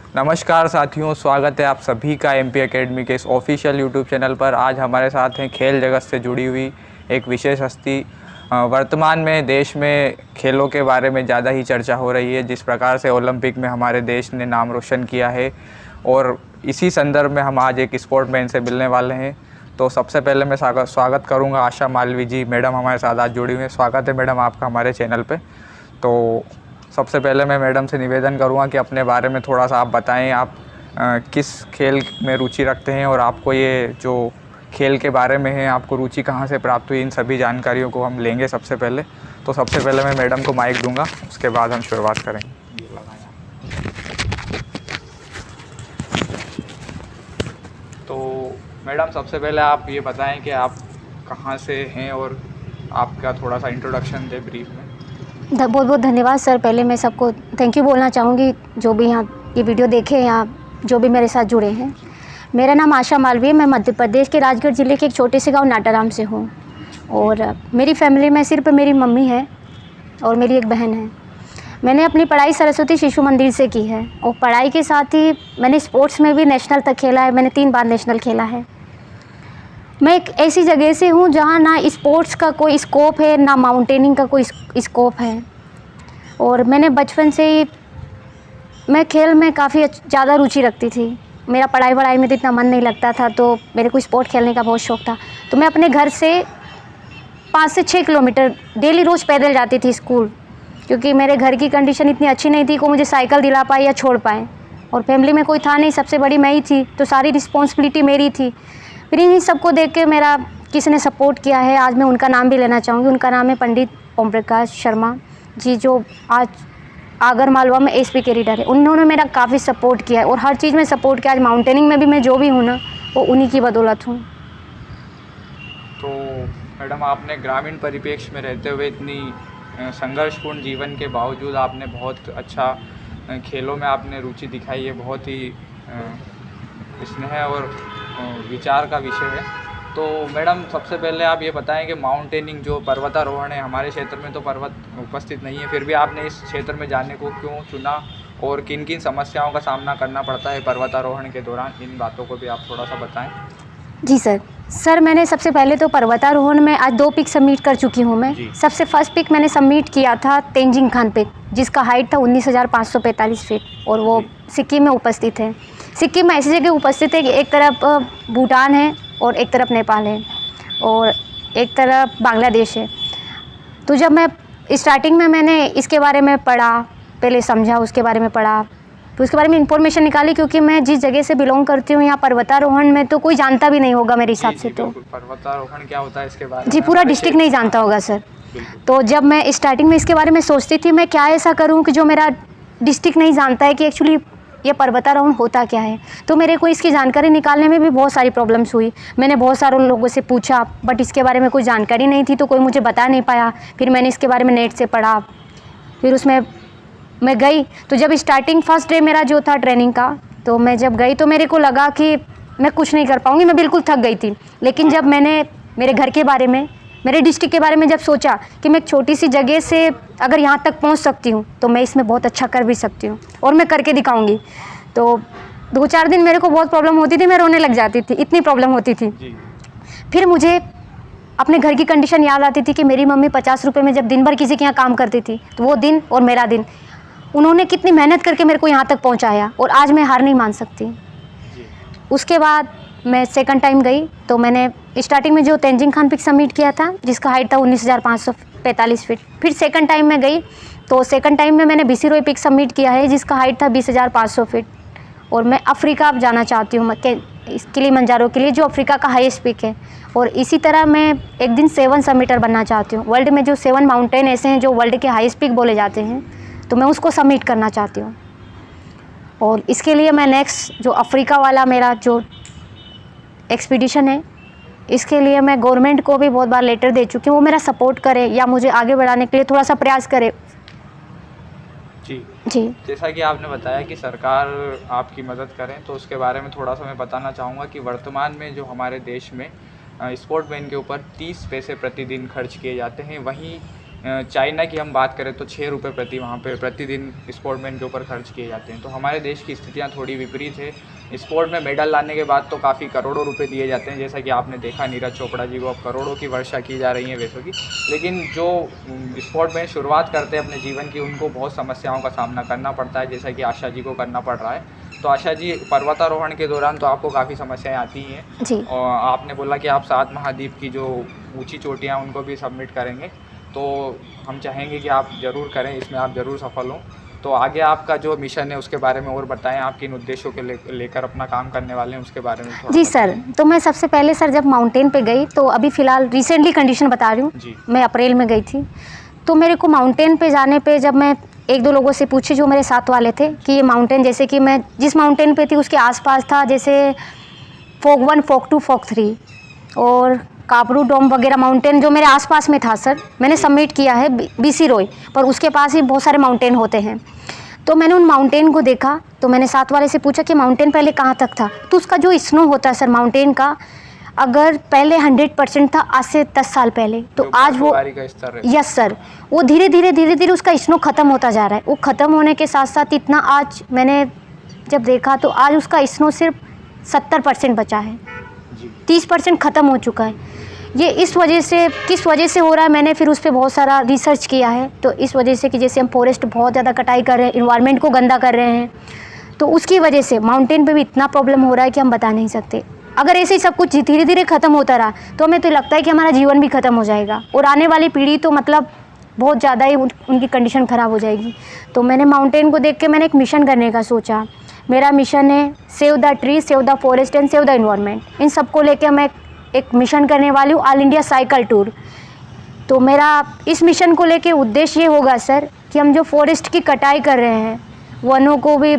नमस्कार साथियों, स्वागत है आप सभी का एमपी एकेडमी के इस ऑफिशियल यूट्यूब चैनल पर। आज हमारे साथ हैं खेल जगत से जुड़ी हुई एक विशेष हस्ती। वर्तमान में देश में खेलों के बारे में ज़्यादा ही चर्चा हो रही है। जिस प्रकार से ओलंपिक में हमारे देश ने नाम रोशन किया है, और इसी संदर्भ में हम आज एक स्पोर्टमैन से मिलने वाले हैं। तो सबसे पहले मैं स्वागत करूँगा आशा मालवी जी, मैडम हमारे साथ आज जुड़ी हुई हैं। स्वागत है मैडम आपका हमारे चैनल पे। तो सबसे पहले मैं मैडम से निवेदन करूँगा कि अपने बारे में थोड़ा सा आप बताएं, आप किस खेल में रुचि रखते हैं और आपको ये जो खेल के बारे में है, आपको रुचि कहाँ से प्राप्त हुई, इन सभी जानकारियों को हम लेंगे सबसे पहले। तो सबसे पहले मैं मैडम को माइक दूंगा, उसके बाद हम शुरुआत करेंगे। तो मैडम सबसे पहले आप ये बताएं कि आप कहाँ से हैं और आपका थोड़ा सा इंट्रोडक्शन दें ब्रीफ में। बहुत बहुत धन्यवाद सर। पहले मैं सबको थैंक यू बोलना चाहूँगी, जो भी यहाँ ये वीडियो देखे या जो भी मेरे साथ जुड़े हैं। मेरा नाम आशा मालवी है। मैं मध्य प्रदेश के राजगढ़ ज़िले के एक छोटे से गांव नाटाराम से हूँ, और मेरी फैमिली में सिर्फ मेरी मम्मी है और मेरी एक बहन है। मैंने अपनी पढ़ाई सरस्वती शिशु मंदिर से की है, और पढ़ाई के साथ ही मैंने स्पोर्ट्स में भी नेशनल तक खेला है। मैंने 3 बार नेशनल खेला है। मैं एक ऐसी जगह से हूँ जहाँ ना स्पोर्ट्स का कोई स्कोप है, ना माउंटेनिंग का कोई स्कोप है। और मैंने बचपन से ही मैं खेल में काफ़ी ज़्यादा रुचि रखती थी। मेरा पढ़ाई में तो इतना मन नहीं लगता था, तो मेरे को स्पोर्ट खेलने का बहुत शौक़ था। तो मैं अपने घर से 5 से 6 किलोमीटर डेली रोज़ पैदल जाती थी स्कूल, क्योंकि मेरे घर की कंडीशन इतनी अच्छी नहीं थी कि मुझे साइकिल दिला पाए या छोड़ पाए, और फैमिली में कोई था नहीं, सबसे बड़ी मैं ही थी, तो सारी रिस्पॉन्सिबिलिटी मेरी थी। फिर इन्हीं सबको देख के मेरा किसी ने सपोर्ट किया है। आज मैं उनका नाम भी लेना चाहूँगी। उनका नाम है पंडित ओम प्रकाश शर्मा जी, जो आज आगर मालवा में एसपी के रीडर है। उन्होंने मेरा काफ़ी सपोर्ट किया है, और हर चीज़ में सपोर्ट किया। आज माउंटेनिंग में भी मैं जो भी हूँ ना, वो उन्हीं की बदौलत हूँ। तो मैडम, आपने ग्रामीण परिप्रेक्ष्य में रहते हुए इतनी संघर्षपूर्ण जीवन के बावजूद आपने बहुत अच्छा खेलों में आपने रुचि दिखाई है। बहुत ही स्नेह और विचार का विषय है। तो मैडम सबसे पहले आप ये बताएं कि माउंटेनिंग जो पर्वतारोहण है, हमारे क्षेत्र में तो पर्वत उपस्थित नहीं है, फिर भी आपने इस क्षेत्र में जाने को क्यों चुना, और किन किन समस्याओं का सामना करना पड़ता है पर्वतारोहण के दौरान, इन बातों को भी आप थोड़ा सा बताएं। जी सर, मैंने सबसे पहले तो पर्वतारोहण में आज 2 पिक सबमिट कर चुकी हूँ मैं। सबसे फर्स्ट पिक मैंने सबमिट किया था तेंजिंग खान पिक, जिसका हाइट था 19,545 फीट, और वो सिक्किम में उपस्थित है। सिक्किम में ऐसी जगह उपस्थित है कि एक तरफ भूटान है, और एक तरफ नेपाल है, और एक तरफ बांग्लादेश है। तो जब मैं स्टार्टिंग में मैंने इसके बारे में पढ़ा, पहले समझा, उसके बारे में पढ़ा, तो उसके बारे में इंफॉर्मेशन निकाली, क्योंकि मैं जिस जगह से बिलोंग करती हूँ, यहाँ पर्वतारोहण में तो कोई जानता भी नहीं होगा मेरे हिसाब से। तो पर्वतारोहण क्या होता है इसके बारे में जी, पूरा डिस्ट्रिक्ट नहीं जानता होगा सर। तो जब मैं स्टार्टिंग में इसके बारे में सोचती थी, मैं क्या ऐसा करूँ कि जो मेरा डिस्ट्रिक्ट नहीं जानता है कि एक्चुअली ये पर्वतारोहण होता क्या है। तो मेरे को इसकी जानकारी निकालने में भी बहुत सारी प्रॉब्लम्स हुई। मैंने बहुत सारे लोगों से पूछा, बट इसके बारे में कोई जानकारी नहीं थी, तो कोई मुझे बता नहीं पाया। फिर मैंने इसके बारे में नेट से पढ़ा, फिर उसमें मैं गई। तो जब स्टार्टिंग फर्स्ट डे मेरा जो था ट्रेनिंग का, तो मैं जब गई तो मेरे को लगा कि मैं कुछ नहीं कर पाऊँगी, मैं बिल्कुल थक गई थी। लेकिन जब मैंने मेरे घर के बारे में, मेरे डिस्ट्रिक्ट के बारे में जब सोचा कि मैं एक छोटी सी जगह से अगर यहाँ तक पहुँच सकती हूँ, तो मैं इसमें बहुत अच्छा कर भी सकती हूँ, और मैं करके दिखाऊँगी। तो 2-4 दिन मेरे को बहुत प्रॉब्लम होती थी, मैं रोने लग जाती थी, इतनी प्रॉब्लम होती थी। फिर मुझे अपने घर की कंडीशन याद आती थी कि मेरी मम्मी 50 रुपये में जब दिन भर किसी के यहाँ काम करती थी, तो वो दिन और मेरा दिन, उन्होंने कितनी मेहनत करके मेरे को यहाँ तक पहुँचाया, और आज मैं हार नहीं मान सकती। उसके बाद मैं सेकंड टाइम गई, तो मैंने स्टार्टिंग में जो तेंजिंग खान पिक सबमिट किया था, जिसका हाइट था 19,545 फीट। फिर सेकंड टाइम में गई, तो सेकंड टाइम में मैंने बीसी रोई पिक सबमिट किया है, जिसका हाइट था 20,500 फीट। और मैं अफ्रीका जाना चाहती हूँ, किलिमंजारो के लिए, जो अफ्रीका का हाईएस्ट पिक है। और इसी तरह मैं एक दिन 7 समिटर बनना चाहती हूँ। वर्ल्ड में जो 7 माउंटेन ऐसे हैं जो वर्ल्ड के हाईएस्ट पिक बोले जाते हैं, तो मैं उसको सबमिट करना चाहती हूँ। और इसके लिए मैं नेक्स्ट जो अफ्रीका वाला मेरा जो एक्सपीडिशन है, इसके लिए मैं गवर्नमेंट को भी बहुत बार लेटर दे चुकी हूँ, वो मेरा सपोर्ट करे या मुझे आगे बढ़ाने के लिए थोड़ा सा प्रयास करे। जी, जैसा कि आपने बताया कि सरकार आपकी मदद करें, तो उसके बारे में थोड़ा सा मैं बताना चाहूँगा कि वर्तमान में जो हमारे देश में स्पोर्टमैन के ऊपर 30 पैसे प्रतिदिन खर्च किए जाते हैं। वहीं चाइना की हम बात करें तो 6 रुपये वहाँ पे प्रतिदिन स्पोर्टमैन के ऊपर खर्च किए जाते हैं। तो हमारे देश की स्थितियाँ थोड़ी विपरीत है। स्पोर्ट में मेडल लाने के बाद तो काफ़ी करोड़ों रुपए दिए जाते हैं, जैसा कि आपने देखा नीरज चोपड़ा जी को अब करोड़ों की वर्षा की जा रही है पैसों की। लेकिन जो स्पोर्ट में शुरुआत करते हैं अपने जीवन की, उनको बहुत समस्याओं का सामना करना पड़ता है, जैसा कि आशा जी को करना पड़ रहा है। तो आशा जी, पर्वतारोहण के दौरान तो आपको काफ़ी समस्याएं आती हैं जी। और आपने बोला कि आप 7 महाद्वीप की जो ऊंची चोटियां उनको भी सबमिट करेंगे, तो हम चाहेंगे कि आप ज़रूर करें, इसमें आप ज़रूर सफल हों। तो आगे आपका जो मिशन है उसके बारे में और बताएं, आप किन उद्देश्यों के लेकर अपना काम करने वाले हैं उसके बारे में थोड़ा जी सर, तो मैं सबसे पहले सर जब माउंटेन पे गई, तो अभी फ़िलहाल रिसेंटली कंडीशन बता रही हूँ, मैं अप्रैल में गई थी। तो मेरे को माउंटेन पे जाने पे जब मैं 1-2 लोगों से पूछी जो मेरे साथ वाले थे कि ये माउंटेन, जैसे कि मैं जिस माउंटेन पे थी उसके आसपास था, जैसे फोक 1, फोक 2, फोक 3 और कापरू डोम वगैरह माउंटेन जो मेरे आसपास में था सर, मैंने सबमिट किया है बीसी रॉय, पर उसके पास ही बहुत सारे माउंटेन होते हैं। तो मैंने उन माउंटेन को देखा, तो मैंने साथ वाले से पूछा कि माउंटेन पहले कहाँ तक था। तो उसका जो स्नो होता है सर माउंटेन का, अगर पहले 100% था आज से 10 साल पहले, तो आज वो यस सर, वो धीरे धीरे उसका स्नो ख़त्म होता जा रहा है। वो ख़त्म होने के साथ साथ इतना, आज मैंने जब देखा तो आज उसका स्नो सिर्फ 70% बचा है, 30% ख़त्म हो चुका है। ये इस वजह से, किस वजह से हो रहा है, मैंने फिर उस पर बहुत सारा रिसर्च किया है। तो इस वजह से कि जैसे हम फॉरेस्ट बहुत ज़्यादा कटाई कर रहे हैं, इन्वायरमेंट को गंदा कर रहे हैं, तो उसकी वजह से माउंटेन पे भी इतना प्रॉब्लम हो रहा है कि हम बता नहीं सकते। अगर ऐसे ही सब कुछ धीरे धीरे ख़त्म होता रहा तो हमें तो लगता है कि हमारा जीवन भी ख़त्म हो जाएगा और आने वाली पीढ़ी तो मतलब बहुत ज़्यादा ही उनकी कंडीशन ख़राब हो जाएगी। तो मैंने माउंटेन को देख के मैंने एक मिशन करने का सोचा। मेरा मिशन है save the tree, save the forest and save the environment. इन सबको लेकर मैं एक मिशन करने वाली हूँ, ऑल इंडिया साइकिल टूर। तो मेरा इस मिशन को लेके उद्देश्य ये होगा सर कि हम जो फॉरेस्ट की कटाई कर रहे हैं, वनों को भी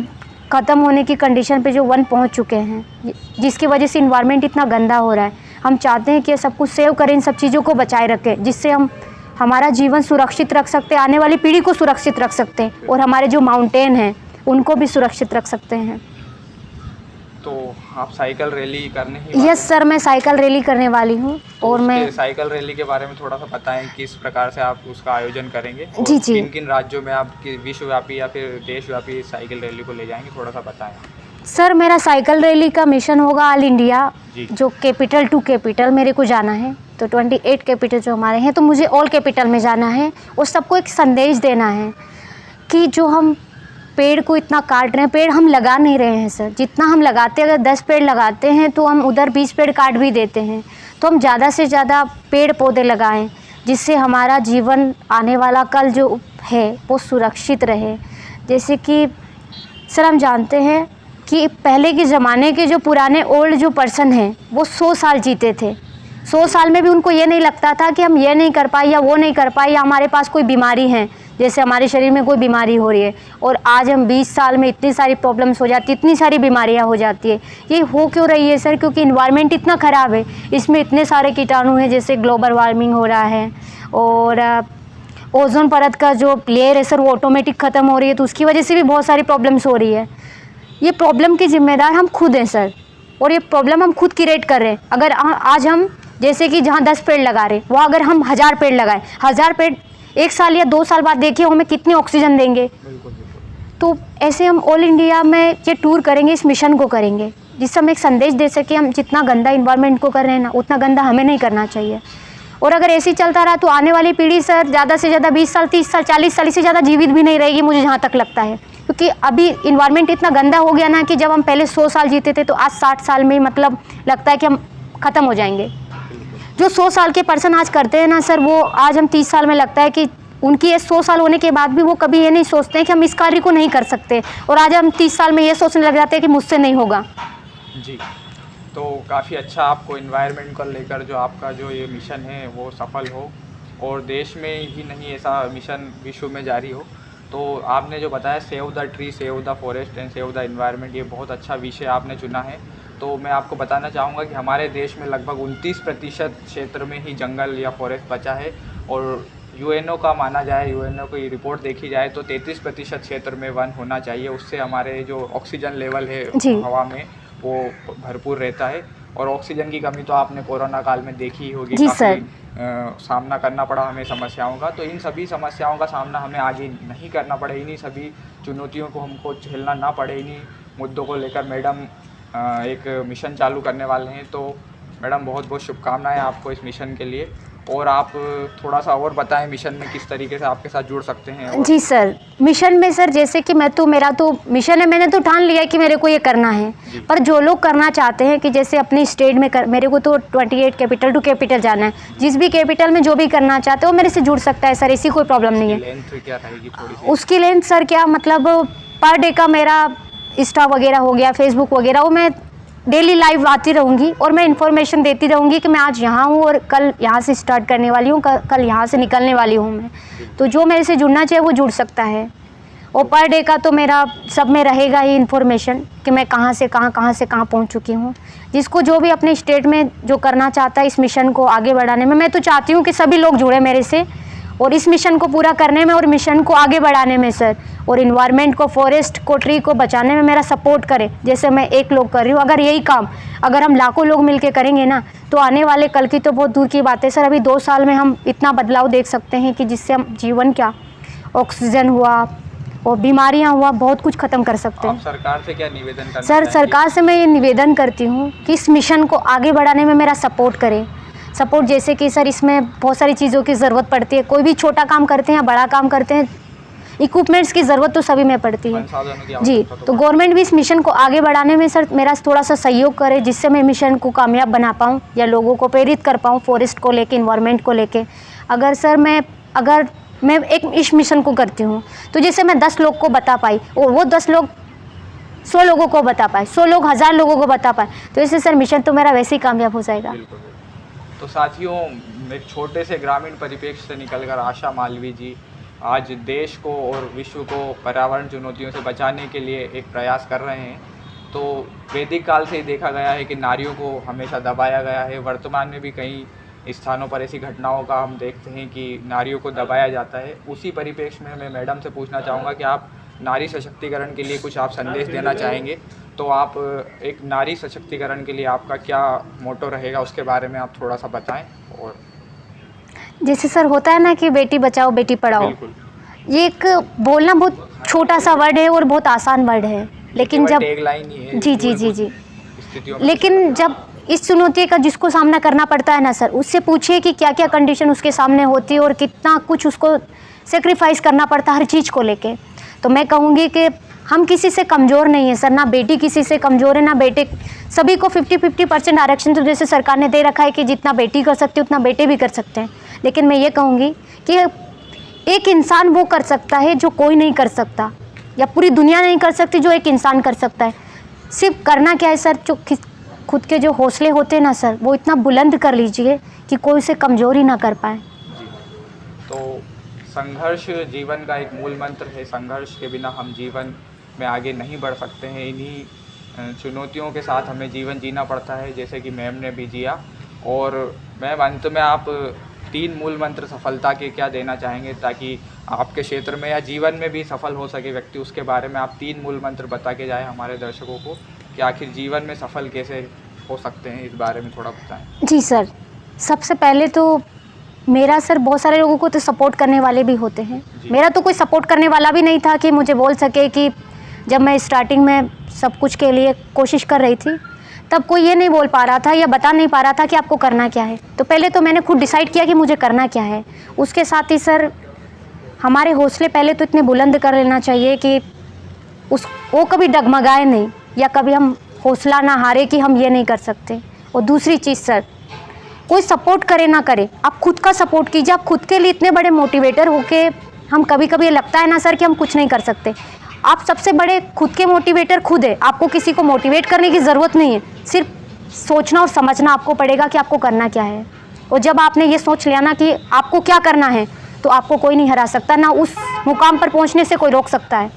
ख़त्म होने की कंडीशन पे जो वन पहुंच चुके हैं, जिसकी वजह से इन्वायरमेंट इतना गंदा हो रहा है, हम चाहते हैं कि सब कुछ सेव करें, इन सब चीज़ों को बचाए रखें, जिससे हम हमारा जीवन सुरक्षित रख सकते हैं, आने वाली पीढ़ी को सुरक्षित रख सकते हैं और हमारे जो माउंटेन हैं उनको भी सुरक्षित रख सकते हैं। तो आप साइकिल रैली करने ही? यस सर, मैं साइकिल रैली करने वाली हूँ। तो और मैं साइकिल रैली के बारे में थोड़ा सा बताएं, किस प्रकार से आप उसका आयोजन करेंगे? जी जी। किन किन राज्यों में आप विश्वव्यापी या फिर देशव्यापी साइकिल रैली को ले जाएंगे, थोड़ा सा बताएं। सर मेरा साइकिल रैली का मिशन होगा ऑल इंडिया, जो कैपिटल टू कैपिटल मेरे को जाना है। तो 28 कैपिटल जो हमारे हैं, तो मुझे ऑल कैपिटल में जाना है और सबको एक संदेश देना है कि जो हम पेड़ को इतना काट रहे हैं, पेड़ हम लगा नहीं रहे हैं सर। जितना हम लगाते हैं, अगर 10 पेड़ लगाते हैं तो हम उधर 20 पेड़ काट भी देते हैं। तो हम ज़्यादा से ज़्यादा पेड़ पौधे लगाएं, जिससे हमारा जीवन आने वाला कल जो है वो सुरक्षित रहे। जैसे कि सर हम जानते हैं कि पहले के ज़माने के जो पुराने ओल्ड जो पर्सन हैं वो 100 साल जीते थे। 100 साल में भी उनको ये नहीं लगता था कि हम ये नहीं कर पाए या वो नहीं कर पाए या हमारे पास कोई बीमारी है, जैसे हमारे शरीर में कोई बीमारी हो रही है। और आज हम 20 साल में इतनी सारी प्रॉब्लम्स हो जाती है, इतनी सारी बीमारियां हो जाती है। ये हो क्यों रही है सर? क्योंकि इन्वायरमेंट इतना ख़राब है, इसमें इतने सारे कीटाणु हैं, जैसे ग्लोबल वार्मिंग हो रहा है और ओजोन परत का जो लेयर है सर वो ऑटोमेटिक ख़त्म हो रही है, तो उसकी वजह से भी बहुत सारी प्रॉब्लम्स हो रही है। ये प्रॉब्लम की जिम्मेदार हम खुद हैं सर, और ये प्रॉब्लम हम खुद क्रिएट कर रहे हैं। अगर आज हम जैसे कि जहाँ 10 पेड़ लगा रहे हैं, वहाँ अगर हम 1000 पेड़ लगाएं, 1000 पेड़ 1 साल या 2 साल बाद देखिए हमें कितनी ऑक्सीजन देंगे। तो ऐसे हम ऑल इंडिया में ये टूर करेंगे, इस मिशन को करेंगे, जिससे हम एक संदेश दे सके हम जितना गंदा इन्वायरमेंट को कर रहे हैं ना, उतना गंदा हमें नहीं करना चाहिए। और अगर ऐसे ही चलता रहा तो आने वाली पीढ़ी सर ज़्यादा से ज़्यादा 20 साल, 30 साल, 40 साल से ज़्यादा जीवित भी नहीं रहेगी, मुझे जहाँ तक लगता है। क्योंकि अभी इन्वायरमेंट इतना गंदा हो गया ना कि जब हम पहले 100 साल जीते थे तो आज 60 साल में मतलब लगता है कि हम ख़त्म हो जाएंगे। जो 100 साल के पर्सन आज करते हैं ना सर, वो आज हम 30 साल में लगता है कि उनकी ये 100 साल होने के बाद भी वो कभी ये नहीं सोचते हैं कि हम इस कार्य को नहीं कर सकते, और आज हम 30 साल में ये सोचने लग जाते हैं कि मुझसे नहीं होगा। जी, तो काफ़ी अच्छा, आपको इन्वायरमेंट को लेकर जो आपका जो ये मिशन है वो सफल हो और देश में ही नहीं ऐसा मिशन विश्व में जारी हो। तो आपने जो बताया save the tree, save the forest and save the environment, ये बहुत अच्छा विषय आपने चुना है। तो मैं आपको बताना चाहूँगा कि हमारे देश में लगभग 29% क्षेत्र में ही जंगल या फॉरेस्ट बचा है, और यूएनओ का माना जाए, यूएनओ की रिपोर्ट देखी जाए तो 33% क्षेत्र में वन होना चाहिए। उससे हमारे जो ऑक्सीजन लेवल है हवा में वो भरपूर रहता है और ऑक्सीजन की कमी तो आपने कोरोना काल में देखी ही होगी, जी काफ़ी सर। सामना करना पड़ा हमें समस्याओं का। तो इन सभी समस्याओं का सामना हमें आगे नहीं करना पड़े, इन्हीं सभी चुनौतियों को हमको झेलना ना पड़े, इन्हीं मुद्दों को लेकर मैडम एक मिशन चालू करने वाले हैं। तो मैडम बहुत बहुत शुभकामनाएं आपको इस मिशन के लिए। और आप थोड़ा सा और बताएं मिशन में किस तरीके से आपके साथ जुड़ सकते हैं। और जी सर, मिशन में सर जैसे कि मेरा तो मिशन है, मैंने तो ठान लिया है कि मेरे को ये करना है। पर जो लोग करना चाहते हैं कि जैसे अपनी स्टेट में मेरे को तो 28 कैपिटल टू कैपिटल जाना है, जिस भी कैपिटल में जो भी करना चाहते हो मेरे से जुड़ सकता है सर, ऐसी कोई प्रॉब्लम नहीं है। लेंथ क्या रहेगी थोड़ी सी? उसकी लेंथ सर क्या मतलब पर डे का मेरा इंस्टा वगैरह हो गया, फेसबुक वगैरह, वो मैं डेली लाइव आती रहूँगी और मैं इन्फॉर्मेशन देती रहूँगी कि मैं आज यहाँ हूँ और कल यहाँ से स्टार्ट करने वाली हूँ, कल यहाँ से निकलने वाली हूँ मैं। तो जो मेरे से जुड़ना चाहिए वो जुड़ सकता है। और पर डे का तो मेरा सब में रहेगा ही इन्फॉर्मेशन कि मैं कहाँ से कहाँ पहुँच चुकी हूँ। जिसको जो भी अपने स्टेट में जो करना चाहता है इस मिशन को आगे बढ़ाने में, मैं तो चाहती हूँ कि सभी लोग जुड़े मेरे से और इस मिशन को पूरा करने में और मिशन को आगे बढ़ाने में सर, और इन्वायरमेंट को, फॉरेस्ट को, ट्री को बचाने में मेरा सपोर्ट करे। जैसे मैं एक लोग कर रही हूँ, अगर यही काम अगर हम लाखों लोग मिलके करेंगे ना, तो आने वाले कल की तो बहुत दूर की बात है सर। अभी 2 साल में हम इतना बदलाव देख सकते हैं कि जिससे हम जीवन क्या, ऑक्सीजन हुआ और बीमारियाँ हुआ, बहुत कुछ ख़त्म कर सकते हैं। आप सरकार से क्या निवेदन करना सर, चाहेंगे? सरकार से मैं ये निवेदन करती हूँ कि इस मिशन को आगे बढ़ाने में मेरा सपोर्ट करें। सपोर्ट जैसे कि सर इसमें बहुत सारी चीज़ों की ज़रूरत पड़ती है, कोई भी छोटा काम करते हैं या बड़ा काम करते हैं, इक्विपमेंट्स की ज़रूरत तो सभी में पड़ती है जी। तो गवर्नमेंट भी इस मिशन को आगे बढ़ाने में सर मेरा थोड़ा सा सहयोग करे, जिससे मैं मिशन को कामयाब बना पाऊँ या लोगों को प्रेरित कर पाऊँ फॉरेस्ट को लेके, इन्वायरमेंट को लेके। अगर मैं एक इस मिशन को करती हूँ तो जैसे मैं 10 लोग को बता पाई और वो 10 लोग 100 लोगों को बता पाए, 100 लोग 1000 लोगों को बता पाए, तो इससे सर मिशन तो मेरा वैसे ही कामयाब हो जाएगा। तो साथियों, एक छोटे से ग्रामीण परिप्रेक्ष्य से निकलकर आशा मालवीय जी आज देश को और विश्व को पर्यावरण चुनौतियों से बचाने के लिए एक प्रयास कर रहे हैं। तो वैदिक काल से ही देखा गया है कि नारियों को हमेशा दबाया गया है। वर्तमान में भी कई स्थानों पर ऐसी घटनाओं का हम देखते हैं कि नारियों को दबाया जाता है। उसी परिप्रेक्ष्य में मैं मैडम से पूछना चाहूँगा कि आप नारी सशक्तिकरण के लिए कुछ आप संदेश देना चाहेंगे, तो आप एक नारी सशक्तिकरण के लिए आपका क्या मोटो रहेगा उसके बारे में आप थोड़ा सा बताएं। और जैसे सर होता है ना कि बेटी बचाओ बेटी पढ़ाओ, ये एक बोलना बहुत छोटा सा वर्ड है और बहुत आसान वर्ड है, लेकिन जब जी लेकिन जब इस चुनौती का जिसको सामना करना पड़ता है ना सर, उससे पूछिए कि क्या क्या कंडीशन उसके सामने होती है और कितना कुछ उसको सेक्रीफाइस करना पड़ता है हर चीज़ को लेके। तो मैं कहूँगी कि हम किसी से कमज़ोर नहीं है सर, ना बेटी किसी से कमज़ोर है ना बेटे, सभी को 50-50% आरक्षण तो जैसे सरकार ने दे रखा है कि जितना बेटी कर सकती है उतना बेटे भी कर सकते हैं। लेकिन मैं ये कहूँगी कि एक इंसान वो कर सकता है जो कोई नहीं कर सकता, या पूरी दुनिया नहीं कर सकती जो एक इंसान कर सकता है। सिर्फ करना क्या है सर, जो खुद के जो हौसले होते हैं ना सर, वो इतना बुलंद कर लीजिए कि कोई उसे कमज़ोर ही ना कर पाए। तो संघर्ष जीवन का एक मूल मंत्र है। संघर्ष के बिना हम जीवन में आगे नहीं बढ़ सकते हैं। इन्हीं चुनौतियों के साथ हमें जीवन जीना पड़ता है, जैसे कि मैम ने भी जिया। और मैम, अंत में आप 3 मूल मंत्र सफलता के क्या देना चाहेंगे, ताकि आपके क्षेत्र में या जीवन में भी सफल हो सके व्यक्ति, उसके बारे में आप 3 मूल मंत्र बता के जाएँ हमारे दर्शकों को कि आखिर जीवन में सफल कैसे हो सकते हैं, इस बारे में थोड़ा बताएं। जी सर, सबसे पहले तो मेरा सर बहुत सारे लोगों को तो सपोर्ट करने वाले भी होते हैं, मेरा तो कोई सपोर्ट करने वाला भी नहीं था कि मुझे बोल सके कि जब मैं स्टार्टिंग में सब कुछ के लिए कोशिश कर रही थी तब कोई ये नहीं बोल पा रहा था या बता नहीं पा रहा था कि आपको करना क्या है। तो पहले तो मैंने खुद डिसाइड किया कि मुझे करना क्या है। उसके साथ ही सर हमारे हौसले पहले तो इतने बुलंद कर लेना चाहिए कि वो कभी डगमगाए नहीं, या कभी हम हौसला ना हारे कि हम ये नहीं कर सकते। और दूसरी चीज़ सर, कोई सपोर्ट करे ना करे, आप खुद का सपोर्ट कीजिए। आप खुद के लिए इतने बड़े मोटिवेटर होके हम कभी कभी लगता है ना सर कि हम कुछ नहीं कर सकते। आप सबसे बड़े खुद के मोटिवेटर खुद है, आपको किसी को मोटिवेट करने की ज़रूरत नहीं है, सिर्फ सोचना और समझना आपको पड़ेगा कि आपको करना क्या है। और जब आपने ये सोच लिया ना कि आपको क्या करना है, तो आपको कोई नहीं हरा सकता, ना उस मुकाम पर पहुँचने से कोई रोक सकता है।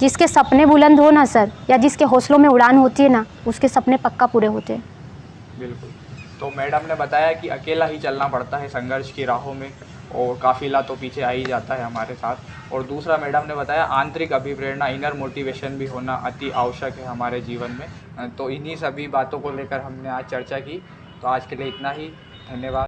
जिसके सपने बुलंद हो ना सर, या जिसके हौसलों में उड़ान होती है ना, उसके सपने पक्का पूरे होते हैं। बिल्कुल। तो मैडम ने बताया कि अकेला ही चलना पड़ता है संघर्ष की राहों में, और काफिला तो पीछे आ ही जाता है हमारे साथ। और दूसरा मैडम ने बताया आंतरिक अभिप्रेरणा, इनर मोटिवेशन भी होना अति आवश्यक है हमारे जीवन में। तो इन्हीं सभी बातों को लेकर हमने आज चर्चा की। तो आज के लिए इतना ही, धन्यवाद।